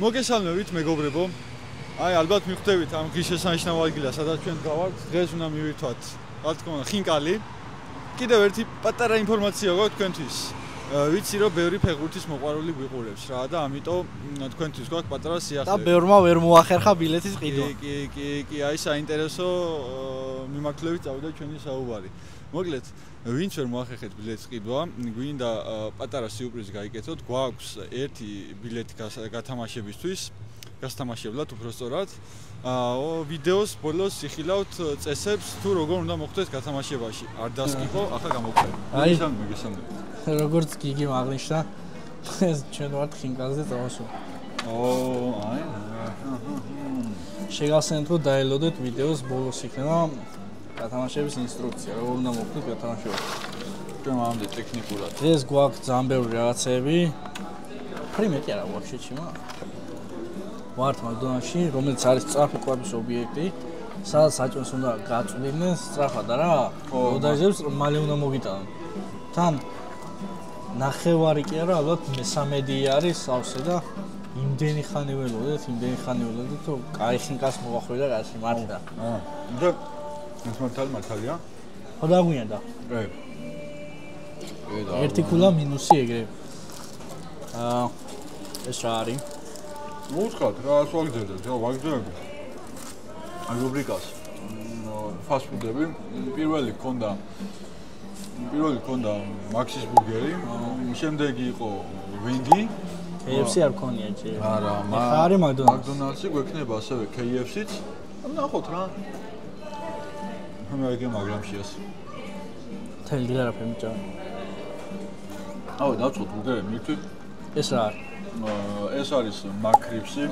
მოგესალმებით მეგობრებო. აი ალბათ მიხვდებით ამ ღირსშესანიშნავ ადგილას, სადაც ჩვენ გავართ. დღეს უნდა მივირთვათ, რა თქმა უნდა, ხინკალი. კიდევ ერთი პატარა ინფორმაცია გვაქვს თქვენთვის. ვიცი რომ ბევრი ფეხბურთის მოყვარული გვიყურებს რა და ამიტომ თქვენთვის გვაქვს პატარა სიახლე. და ბევრმა ვერ მოახერხა ბილეთის ყიდვა. კი, აი საინტერესო მიმართულებით წავიდა ჩვენი საუბარი. მოკლედ, ვინც ვერ მოახერხეთ ბილეთის ყიდვა, გვინდა პატარა სიურპრიზი გაიკეთოთ. გვაქვს ერთი ბილეთი გათამაშებისთვის, გასთამაშებლად უბრალოდ. ვიდეოს ბოლოს იხილავთ წესებს თუ როგორ უნდა მოხდეს გათამაშებაში. არ დასკიყო, ახლა გამოვხდები. მოგესალმებით. როგორც გიგი აღნიშნა, ეს ჩვენ ვართ ხინკალზე წავასვლა. აი. შეგახსენებთ რომ დაელოდეთ ვიდეოს ბოლოს იქნება გათამაშების ინსტრუქცია, როგორ უნდა მოხდეს გათამაშება. ჩვენ ამამდე ტექნიკურად. ეს გვაქვს ძალიან ბევრი რაღაცები. პრიმეტი არა ვაფშე ჩიმა. ვართ მაგდონალდში, რომელიც არის სწრაფი კვების ობიექტი, სადაც საჭმელს უნდა გაწვდიდნენ სწრაფად რა. ოდაჟებს მალე უნდა მოგიტანონ. თან ნახევარი კი არა, ალბათ მესამედი არის სავსე და იმდენი ხანი ველოდეთ, თუ კაი ხინკას მოახვდა და კაცი მართლა. და ეს მართალია? ხო დაგვიანდა. ერთი კულა მინუსი ეგრე. ეს რა არის? მოუწყათ რა ასვაგძებდეთ, რა ვაგძებდეთ. აი რუბრიკას. ფასტფუდები, პირველი ქონდა მაქსის ბურგერი, შემდეგი იყო ვენგი. KFC არ ქონია ჯერ. არა, არის მაგდონალდსი გვექნება ასევე KFC-ც. ნახოთ რა. მე მაგრამ შეას. თელი არაფერი მიჭა. დავწყოთ ბურგერი მივთვით. ეს რა არის? ეს არის მაკრიფსი,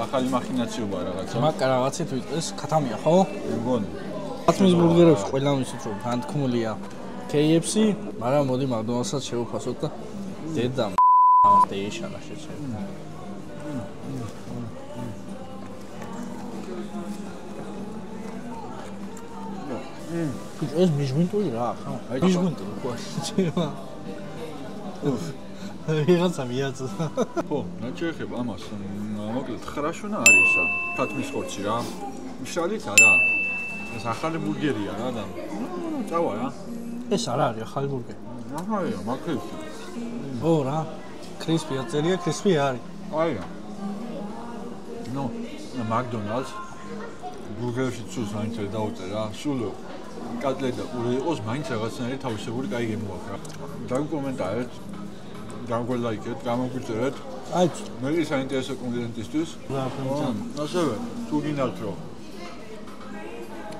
ახალი მახინაციობა რაღაცა. მაკა რაღაცით ვიტყვეს, ქათამია ხო? მგონი. ათმის ბურგერებში ყველა მისით რომ განთქმულია KFC, მაგრამ მოდი მაგდონალდსაც შევფასოთ და დედა ამას დაიშალა შეჭერა. ეს მიჟგვინტული რა ხო? მიჟგვინტული ხო შეჭერა. ვიღაცა მიაწოდა. ხო, ნაჭერხებ ამას. მოკლედ 9 შუნა არის ისა. ქათმის ხორცი რა. მშრალიც არა. ეს ახალი ბურგერია რა და. წავა რა. ეს არა არის ახალი ბურგერი. ახალია, მაკრიფსი. ო რა. კრისპი აწერია, კრისპი არის. აი რა. მაგდონალდს ბურგერში ცუს მაინც ვერ დაუწერ რა. სულ კატლეტა ყური იყოს, მაინც რაღაცნაირი თავისებური კაი გემოაქვს რა. დაგკომენტარეთ. გამოგლაიკეთ, გამოგვიწერეთ. აი, მე საინტერესო კონტენტისთვის. ასევე თუ გინდათ რომ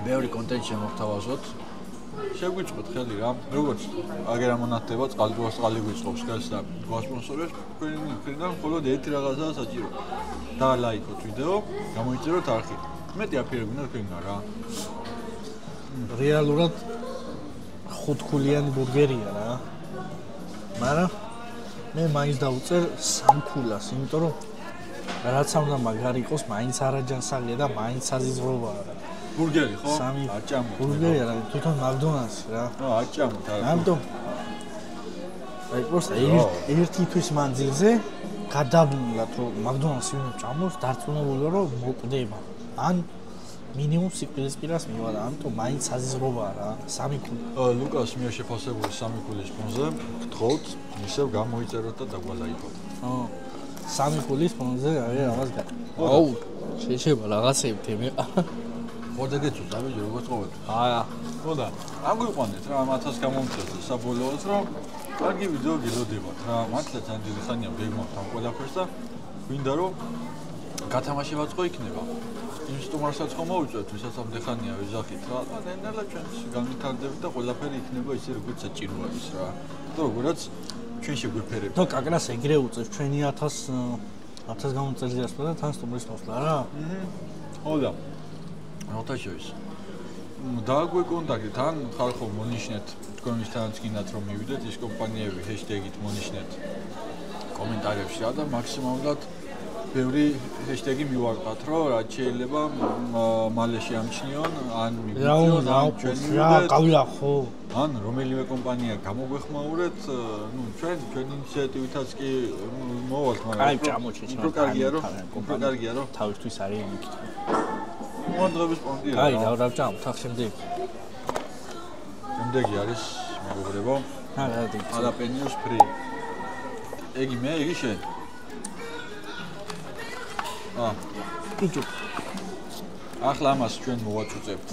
ბევრი კონტენტი შემოგთავაზოთ, შეგვიწყოთ ხელი რა. როგორც აგერ ამონათდება, წყალდროას წყალი გვიწყობს ხელს და გვასპონსორებს თქვენი მხრიდან მხოლოდ ერთი რაღაცაა საჭირო. დაალაიქოთ ვიდეო, გამოიწეროთ არხი. მეტი აფერები უნდა თქვენგან რა. რეალურად ხუთქულიანი ბურგერია რა. მაგრამ მე მაინც დავუწერ 3 ქულას, იმიტომ რომ რაცა უნდა მაგარი იყოს, მაინც არაჯანსაღია და მაინც აზიზღრობაა. ბურგერი ხო? აჭამოთ. ბურგერი არა, თვითონ მაგდონალდსი რა. აჭამოთ არა. ამიტომ აი პროსტა ერთი თვის მანძილზე გადავნილათ რომ მაგდონალდსი უნდა ჭამოს, დარწმუნებული რომ მოკვდება. ან მინიმუმ სიკვდილისპირას მივა და ამიტომ მაინც აზიზღრობაა რა. 3 ქული. ლუკას მიერ შეფასებული 3 ქულის ფონზე გთხოვთ, ისევ გამოიწეროთ და დაგვალაიქოთ. 3 ქულის ფონზე არის რაღაც გა. აუ, შეიძლება რაღაცები თემეყა. ხოდაგეცო დავიჯე როგორც ყოველთვის. აა, ხო და აგვიყვანეთ რა 1000 გამომწევს საბოლოოდ რომ კარგი ვიდეო გილოდებათ რა. მართლა ძალიან დიდი ხანია ვეგმოთ ამ ყველაფერს და გვინდა რომ გათამაშებაც ხო იქნება. იმ სტუმარსაც ხომ მოვიწვევთ, ვისაც ამდე ხანია ვეძახით რა. და ნელა ჩვენს განვითარდებით და ყველაფერი იქნება ისე როგორც საჭირო არის რა. და როგორც ჩვენ შეგვეფერებთ. და კაკრას ეგრე უწევს ჩვენი 1000 გამომწევს და თან სტუმრის მოსვლა რა. ხო და ნოტაშოვის. დააგვეკონტაქტეთ ან ხალხო მონიშნეთ თქვენისთანაც გინდათ რომ მივიდეთ ის კომპანიები ჰეშტეგით მონიშნეთ კომენტარებში რა და მაქსიმალურად ბევრი ჰეშტეგი მივარყათ რომ რაც შეიძლება მალე შეამჩნიონ ან მივიდეთ რა ყავია ხო ან რომელიმე კომპანია გამოგვეხმაურეთ, ну, ჩვენ ინიციატივითაც კი მოვალთ აი ჩამოჩეჩ უფრო კარგია რომ უფრო კარგია რომ თავისთვის არის მიკითხა. მომდრების პონტია. აი რა ვჭამ თან შემდეგ. შემდეგი არის მეგობრებო. რა დიდი. ალაპენიოს ფრი. ეგი მე, ეგი შენ. ბიჭო. ახლა ამას ჩვენ მოვაწუწებთ.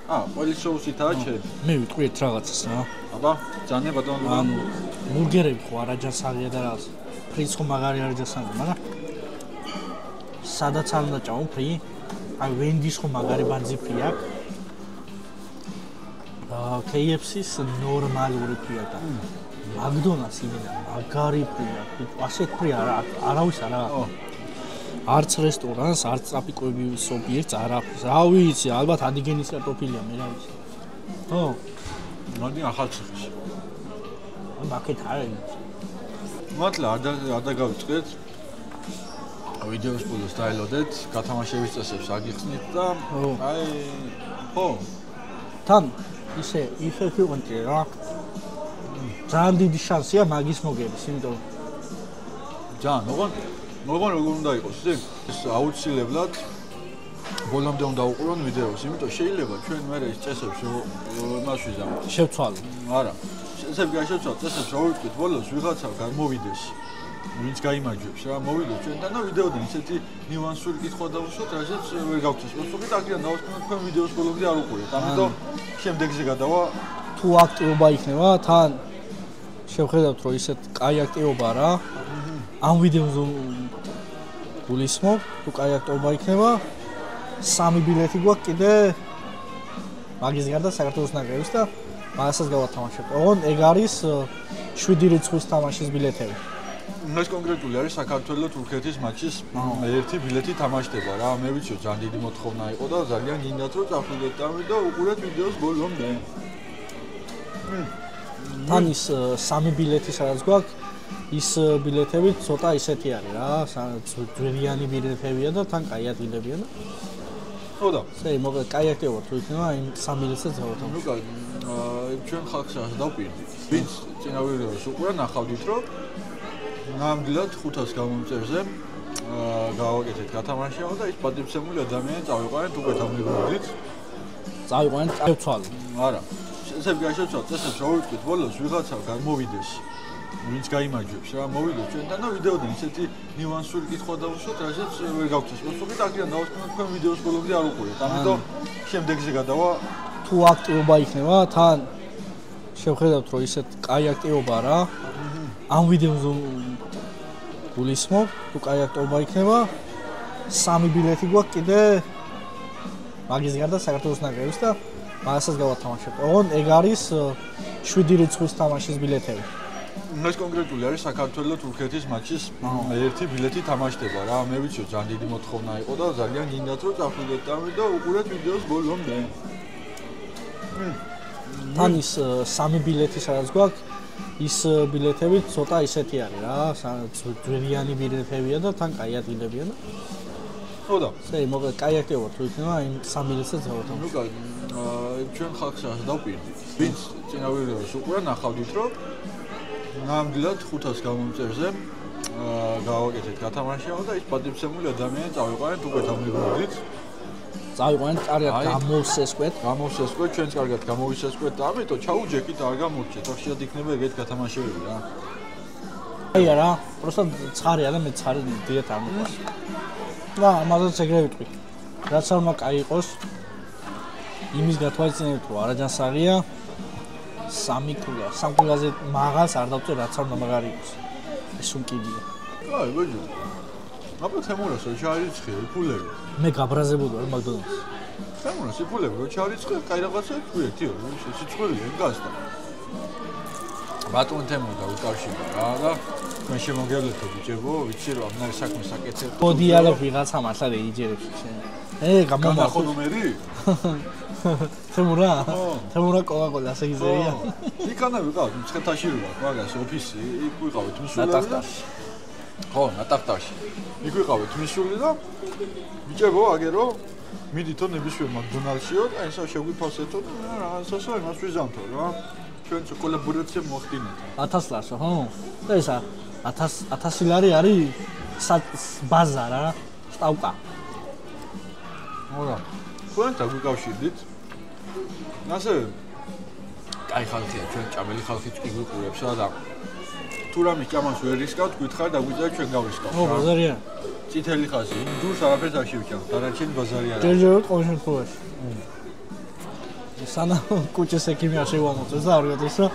ყველი соусითაა შენ. მე ვიტყვი ერთ რაღაცას რა. აბა, ძანე ბატონო. ანუ ბურგერები ხო არაჯანსაღია და რაღაც. ფრიც ხო მაგარი არაჯანსაღია, მაგრამ სადაც არ უნდა ჭამო ფრი? აი ვენდის ხო მაგარი ბანძი ფრი აქვს? KFC-ს ნორმალური ფრი აქვს. McDonald's იმენა მაგარი ფრი აქვს. ასეთ ფრი არავის არ აქვს. არც რესტორანს, არც ტრაფიკოების ობიექტს არ აქვს. რა ვიცი, ალბათ ადიგენის კარტოფილია მე რა ვიცი. ხო? მოდი ახალციხეში. მაგეთ არის. მართლა არ დაგავიწყდეთ. ვიდეოს ბოლოს დაელოდეთ, გათამაშების წესებს აგიხსნით და აი ხო. თან ისე ვიყონტი რა. ძალიან დიდი შანსია მაგის მოგების, იმიტომ ძალიან როგორ უნდა იყოს ისე ეს აუცილებლად ბოლომდე უნდა უყურონ ვიდეოს, იმიტომ შეიძლება ჩვენ მე ეს წესებს მას ვიზამთ. შევცვალო. არა. წესებს გაშევცვალოთ, წესებს რა ვიტყვით ბოლოს ვიღაცა გამოვიდეს. ვინც გაიმარჯვებს რა, მოვიდეთ ჩვენთან და ვიდეოდან ისეთი ნიუანსური კითხვა დავუშვათ, რასაც ვერ გავხსნით. მოსწონით აქედან დავასკვნოთ თქვენ ვიდეოს ბოლომდე არ უყურეთ. ამიტომ შემდეგზე გადავა. თუ აქტივობა იქნება, თან შევხედავთ რომ ისეთ კაი აქტივობა რა. ამ ვიდეოზე გულისხმობ, თუ კაი აქტივობა იქნება, 3 ბილეთი გვაქვს კიდე. მაგის გარდა საქართველოს ნაკრების და მაგასაც გავათამაშებ. ოღონდ ეგ არის 7 რიცხვის თამაშის ბილეთები. ეს კონკრეტული არის საქართველოს თურქეთის მატჩის ერთი ბილეთი თამაშდება რა. მე ვიცი რომ ძალიან დიდი მოთხოვნა იყო და ძალიან გინდათ რომ წახვიდეთ და უყურეთ ვიდეოს ბოლომდე. თან ის 3 ბილეთი სადაც გვაქვს, ის ბილეთები ცოტა ისეთი არის რა, ძვირიანი ბილეთებია და თან კაი ადგილებია და ხო და სეი მოკლედ კაი აქტივობა თუ იქნება იმ 3 ბილეთსაც გავათავო. ნუ კაი, ჩვენ ხალხს არ დავპირდით. ვინც წინა ვიდეოს უყურა ნახავდით რომ ნამდვილად 500 გამომწერზე გავაკეთეთ გათამაშება და ის პატივცემული ადამიანი წავიყვანეთ უკვე თამაშობდით. წავიყვანეთ, წავცვალო. არა. წესებს გაშევცვალოთ, წესებს რა ვიტყვით ბოლოს ვიღაცა გამოვიდეს. ვინც გაიმარჯვებს რა, მოვიდეთ ჩვენთან და ვიდეოდან ისეთი ნიუანსური კითხვა დავუშვათ, რასაც ვერ გავხსნით. მოსწონით აქედან დავასკვნოთ თქვენ ვიდეოს ბოლომდე არ უყურეთ. ამიტომ შემდეგზე გადავა. თუ აქტივობა იქნება, თან შევხედავთ რომ ისეთ კაი აქტივობა რა. ამ ვიდეოზე გულისხმობ, თუ კაი აქტივობა იქნება, 3 ბილეთი გვაქვს კიდე. მაგის გარდა საქართველოს ნაკრების და მაგასაც გავათამაშებ. ოღონდ ეგ არის 7 რიცხვის თამაშის ბილეთები. ეს კონკრეტული არის საქართველოს თურქეთის მატჩის ერთი ბილეთი თამაშდება რა. მე ვიცი რომ ძალიან დიდი მოთხოვნა იყო და ძალიან გინდათ რომ წახვიდეთ და უყურეთ ვიდეოს ბოლომდე. თან ის 3 ბილეთი სადაც გვაქვს, ის ბილეთები ცოტა ისეთი არის რა, ძვირიანი ბილეთებია და თან კაი ადგილებია და ხო და სეი მოკლედ კაი აქტივობა თუ იქნება იმ 3 ბილეთსაც გავათავო. ნუ კაი, ჩვენ ხალხს არ დავპირდით. ვინც წინა ვიდეოს უყურა ნახავდით რომ ნამდვილად 500 გამომწერზე გავაკეთეთ გათამაშება და ის პატივცემული ადამიანი წავიყვანეთ უკვე თამაშობდით. წავიყვანეთ, კარგად გამოვსესკვეთ. გამოვსესკვეთ, ჩვენც კარგად გამოვისესკვეთ და ამიტომ ჩაუჯექით არ გამორჩეთ. ხშირად იქნება ეგეთ გათამაშებები რა. აი რა, просто ცხარია და მე ცხარი დიდად არ მოყვარს. და ამაზეც ეგრე ვიტყვი. რაც არ უნდა კაი იყოს, იმის გათვალისწინებით რომ არაჯანსაღია. 3 კულაზე მაღალს არ დავწერ, რაც არ უნდა მაგარი იყოს. ეს უკიდია. აი, ბოჯო. აბა თემურას რო ჩაარიცხე, ფულები. მე გაბრაზებული ვარ მაგდონალდს. თემურას ფულები რო ჩაარიცხე, კაი რაღაცა ვიერთიო, სიცხველია გასდა. ბატონ თემურ და უკავშირდა რა და მე შემოგევლეთო ბიჭებო, ვიცი რომ ამ საქმეს საკეთებ. პოდიალებ ვიღაცა მართლა რეიჯერებს შენ. გამომახო ნომერი? თემურა? თემურა კოკაკოლა ასე იზეია. იქანა ვიყავ, მცხეთაში ვიყავ, მაგას ოფისი, იქ ვიყავით მისულები და ხო, ნატახტაში. იქ ვიყავით მისული და ბიჭებო, აგერო მიდითო ნებისმიერ მაკდონალდსიო და ესა შეგვიფასეთო და რაღაცასო იმას ვიზამთო რა. ჩვენ კოლაბორაცია მოხდინეთ. 1000 ლარსო, ხო? და ესა 1000 ლარი არის ბაზა რა, სტავკა. ora. თქვენ დაგვიკავშირდით. ასევე კაი ხალხია, ჩვენ ჭამელი ხალხიც კი გვიყურებსა და თუ რამის ჭამას ვერ რისკავთ, გითხარ დაგვიწერეთ ჩვენ გავრისკავთ. ო, ბაზარია. წითელი ხაზი, დურს არაფერს არ შევჭამ, დანარჩენი ბაზარი არა. ჯერჯერობით ყოველ შემთხვევაში. სანამ კუჩის ექიმი არ შევამოწეს და არ ვიდეს რომ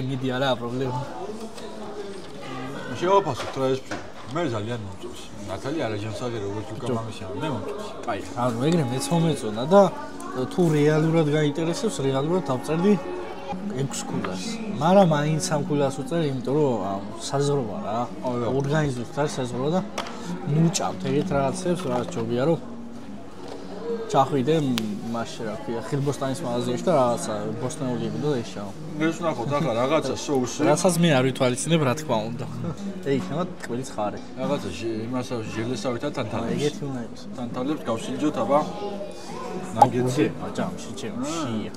მიდი არა პრობლემა. შევაფასოთ რა ეს ფრი. მე ძალიან მომწონს. ნათალი არაჯანსაღი როგორც უკა მამისია, მე მომწონს. კაი. ანუ ეგრე მეც მომეწონა და თუ რეალურად გაინტერესებს, რეალურად დავწერდი 6 ქულას. მაგრამ მაინც 3 ქულას უწერ, იმიტომ რომ საზღვროა რა. ორგანიზმით არის საზღვროა და მუჭავთ ეგეთ რაღაცებს, რაღაც ჯობია რომ ჩახვიდე მასში რა ქვია, ხილბოსტანის მაღაზიაში და რაღაცა ბოსტნეული იყო და ეშაო. ეს ნახოთ ახლა რაღაცა соуსი. რასაც მე არ ვითვალისწინებ, რა თქმა უნდა. ეი, ხემად კბილის ხარი. რაღაცა იმასავე ჟელესავითა თანთალებს. ეგეთი უნდა იყოს. თანთალებს გავსინჯოთ აბა. ნაგეთსი. აჭამში ჩემშია.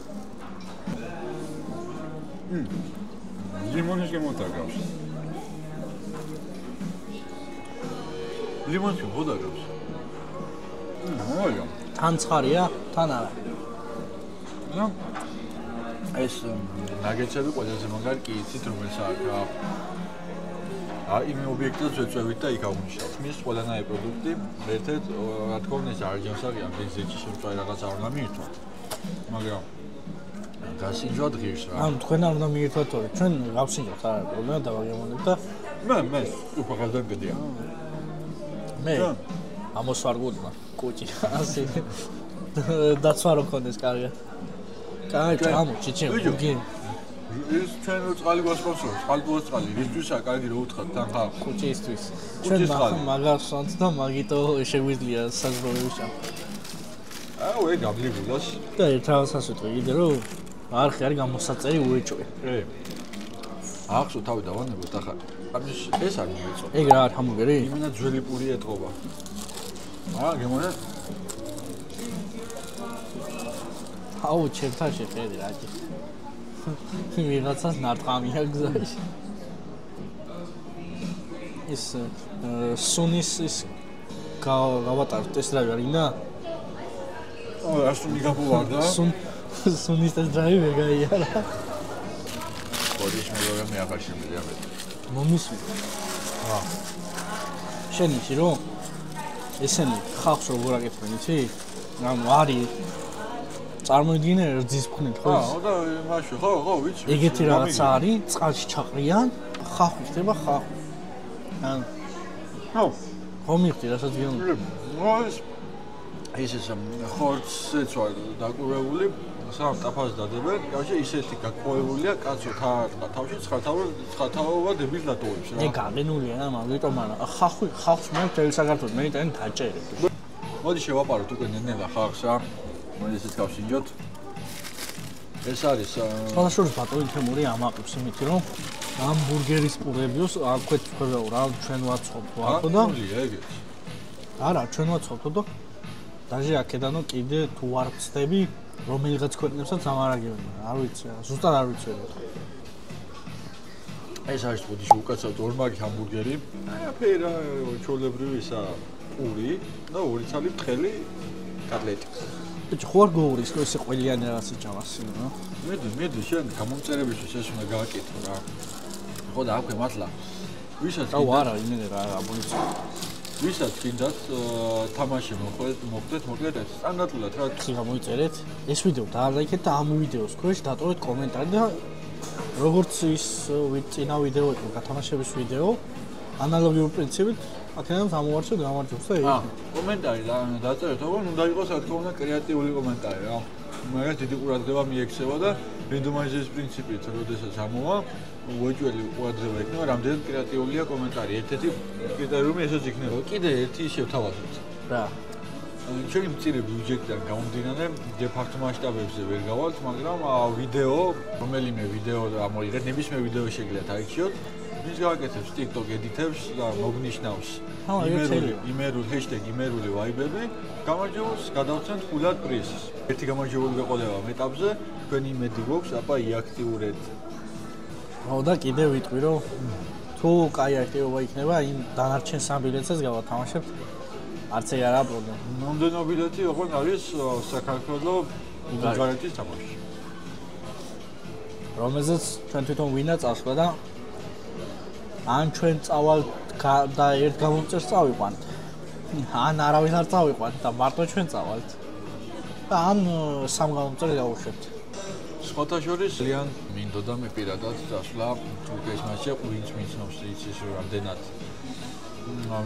ლიმონის გემოტაგავს. ლიმონი ხოდაგავს. მოიო. თან ცხარია, თან არა. ნუ ეს ნაგეცები ყველაზე მაგარი კი იცით რომელსაც იმ ობიექტებს ვეწევით და იქ აღვნიშნავთ. მის ყველანაირი პროდუქტი ერთ-ერთ რა თქმა უნდა ეს არჯანსაღი ამ ბენზინში შემწვარი რაღაც არ უნდა მიირთვათ. მაგრამ გასინჯოთ ღირს რა. ანუ თქვენ არ უნდა მიირთვათ თორე ჩვენ გავსინჯოთ არა პრობლემა დავაგემოვნებ და მე უფრო ხალხად გედია. მე ამოსვარგულმა კუჭი ასე დაცვა რო ქონდეს კარგად. კაი, ჩამო, ჩიჩემ, გიგ. ეს ჩვენ წყალი გვასპონსორებს, წყალბოს წყალი, ისთვისაა კარგი რო უთხრათ თან ხა. კუჭისთვის. ჩვენ მაგასვანთ და მაგიტო შეგვიძლია საზღვრები შევ. აუ, ეგ გაბლიბულას. და ერთ რაღაცას ვიტყვი კიდე რომ არხი არის გამოსაწერი უეჭვე. ახსო თავი დავანებოთ ახლა. ამის ეს არ მოიწონა. ეგ რა არის ჰამბურგერი? იმენა ძველი პური ეთყობა. გემონა? აუ, ჩემთან შეხედე რაჭი. ვიღაცას ნარტყამია გზაში. ის სუნის ის გავატარეთ ეს რა არის და? ასუნი გაფუვარდა? სუნის ეს დრაივი ვერ გაიარა. ხოდის მეორე მე აღარ შემიძლია მე. მომისმი. შენ იცი რომ ესენი ხალხს როგორ აკეთებენ იცი? ანუ არის წარმოიდგინე რძის მხნით ხო? და მაშინ ხო ვიცი. ეგეთი რაღაცა არის, წყალში ჩაყრიან, ხალხი ხდება ხალხი. ან ხო მიხდი რასაც გეუბნები. ეს ხორცეც ვარ დაკურებული, სამ ტაფას დადებენ, გავშე ისეთი გაკოებულია კაცო თავში ცხათავობა დებილ დატოვებს რა. ეგ გაგენულია რა, მაგრამ ხალხს მე მთელი საქართველოს მე იტანი დაჭერებ. მოდი შევაპაროთ უკვე ნენელა ხალხს რა. მოდი ესეც გავსინჯოთ. ეს არის სხვადასხვა ბატონი თემური ამაყობს იმით რომ ჰამბურგერის პურებიოს აქვეთ თქვენო რა ჩვენ ვაცხობთ ახო და ეგეც. არა ჩვენ ვაცხობთ და დაჟე აქედანო კიდე თუ არ ვწდები რომელიღაც ქვეყნებსაც ამარაგებენ არ ვიცი ზუსტად არ ვიცი ეს არის ბოდიში უკაცრავ ორმაგი ჰამბურგერი აფერა ჩოლებრივი ისა პური და ორი ცალი თხელი კატლეტი ბიჭო ხო არ გოურის რომ ესე ყველიანი რაღაც იჭამას რა მედი შენ გამომწერებისთვის ეს უნდა გააკეთო რა ხო და აქვე მართლა ვისაც აუ არა იმედი რა აბონიცი ვისაც გინდათ თამაში მოხდეთ მოკლედ ეს სტანდარტულად რა ხი გამოიწერეთ ეს ვიდეო დაალაიქეთ და ამ ვიდეოს ქვეშ დატოვეთ კომენტარი და როგორც ის წინა ვიდეო იყო გათამაშების ვიდეო ანალოგიური პრინციპით აქედან ამოვარჩევთ გამარჯვებს და ეს კომენტარი დაწერეთ ოღონდ უნდა იყოს რა თქმა უნდა კრეატიული კომენტარი რა მაგას დიდი ყურადღება მიექცევა და რენდომაიზაციის პრინციპით როდესაც ამოვა უეჭველი ყურადღება ექნება რამდენად კრეატიულია კომენტარი ერთ-ერთი კრიტერიუმი ესეც იქნება კიდე ერთი შევთავაზოთ რა ჩვენი მწირი ბიუჯეტიდან გამომდინარე დე-ფაქტო მასშტაბებზე ვერ გავალთ მაგრამ ვიდეო რომელიმე ვიდეო ამოიღეთ ნებისმიერ ვიდეო შეგიძლიათ აირჩიოთ ვის გააკეთებს TikTok editებს და მოგნიშნავს იმერული ვაიბები გამარჯვებას გადავცემთ ფულად პრიზს ერთი გამარჯვებული გაყოლება მეტაპზე თქვენი იმედი გვაქვს აბა იაქტიურეთ ხო და კიდე ვიტყვი რომ თუ კაი აქტივობა იქნება, იმ დანარჩენ 3 ბილეთსაც გავათამაშებთ. არც ეგ არა პრობლემა. მომდენო ბილეთი ოღონდ არის საქართველოს ბულგარეთის თამაში. რომელზეც ჩვენ თვითონ ვინა წავსვლა და ან ჩვენ წავალთ და ერთ გამომწერს წავიყვანთ. ან არავინ არ წავიყვანთ და მარტო ჩვენ წავალთ. და ან სამ გამომწერს გავუშვებთ. სხვათა შორის ძალიან მინდოდა მე პირადად წასვლა თურქეთის მასში, ვინც მიცნობს იცის რომ რამდენად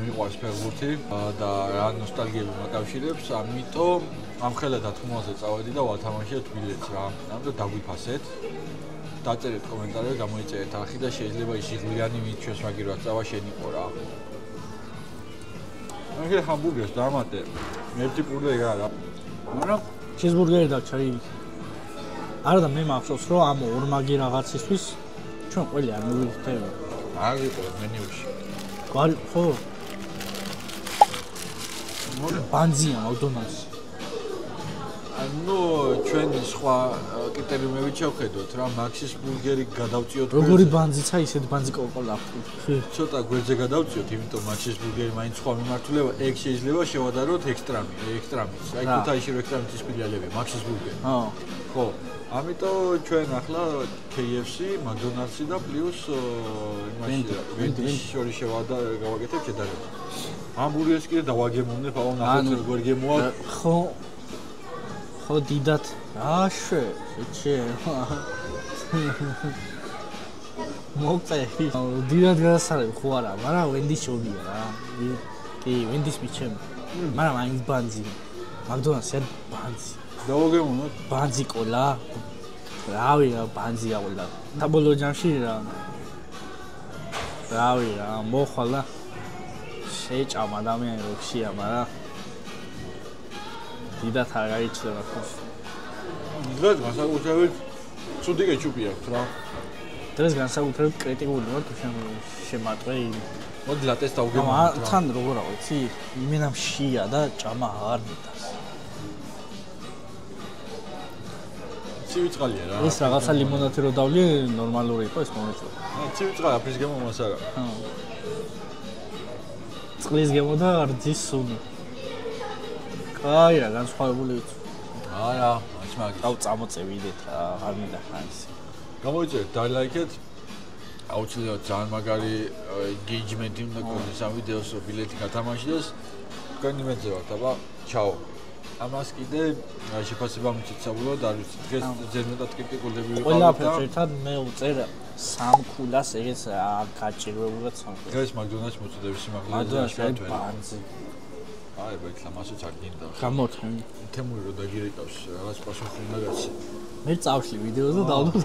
მიყვარს ფეხბურთი და რა ნოსტალგიები მაკავშირებს, ამიტომ ამ ხელა დათმობაზე წავედი და ვათამაშეთ ბილეთს რა. ამიტომ დაგვიფასეთ. დაწერეთ კომენტარებში, გამოიწერეთ ახი და შეიძლება ის იღლიანი ვინც ჩვენს მაგირვას წავა შენიყო რა. აგერ ჰამბურგერს დამატე. ერთი პური ეგ არა. მაგრამ ჩიზბურგერი და ჩაი. არა და მე მახსოვს რომ ამ ორმაგი რაღაცისთვის ჩვენ ყველი არ მივიხდები. არ იყო მენიუში. გვარი ხო? ბანზია მაკდონალდსი. ანუ ჩვენ სხვა კრიტერიუმები შევხედოთ რა, მაქსის ბურგერი გადავწიოთ. როგორი ბანზიცა ისეთ ბანზი კოკოლა აქვს. ცოტა გვერდზე გადავწიოთ, იმიტომ მაქსის ბურგერი მაინც სხვა მიმართულება, ეგ შეიძლება შევადაროთ ექსტრამით. აი ქუთაისში რო ექსტრამიტის ფილიალებია, მაქსის ბურგერი. ხო. ამიტომ ჩვენ ახლა KFC, McDonald's და პლუს იმაში ვენდის შორის გავაკეთებ შედარება. ჰამბურგერს კიდე დავაგემოვნებ, აუ ნახეთ როგორ გემოა. ხო დიდათ. აშე, შეჩე. მოწე. დიდათ გადასარევი ხო არა, მაგრამ ვენდის შორია რა. კი, ვენდის მიჩემ. მაგრამ აი ბანზი. McDonald's-ი ბანზი. დავაგემოვნოთ ბანზი ყოლა. რავი რა ბანზია ყოლა. და ბოლო ჯამში რა. რავი რა, მოხვალა. შეჭამა ადამიანი როქშია, მაგრამ დიდათ არ გაიჩნდება ხო. დღეს განსაკუთრებით ცუდი კეჩუპი აქვს რა. დღეს განსაკუთრებით კრიტიკული ვარ თუ შემატყვე. მოდი ლატეს დავგემოვნოთ რა. თან როგორ რა ვიცი? იმენა მშია და ჭამა აღარ მიტას. ცივი წყალია რა. ეს რაღაცა ლიმონათი რო დავლი ნორმალური იყო ეს მომეწონა. ცივი წყალი აფრის გემო მას არა. წყლის გემო და რძის სუნი. კაი რა განსხვავებული ვიცი. არა, მაშ მაგის. აუ წამოწევიდეთ რა, არ მინდა ხანის. გამოიწერეთ, დალაიქეთ. აუცილებლად ძალიან მაგარი engagement-ი უნდა გქონდეს ამ ვიდეოს, რომ ბილეთი გათამაშდეს. თქვენ იმედზე ვართ, აბა, ჩაო. ამას კიდე შეფასება მიცეთ საბოლოოდ, არ ვიცი, დღეს ძერ მეტად კრიტიკულები ვიყავით და ყველაფერს ერთად მე უწერ 3 ქულას, ეგეც გაჭირვებულად 3 ქულას. დღეს McDonald's მოწოდების სიმაღლეზე აშკარად ბანზი. აი, ბექლა მასო ჩაგინდა. გამოთხენ. თემური რო დაგირეკავს, რაღაც პასუხი უნდა გაცი. მე წავშლი ვიდეოზე და დავდო.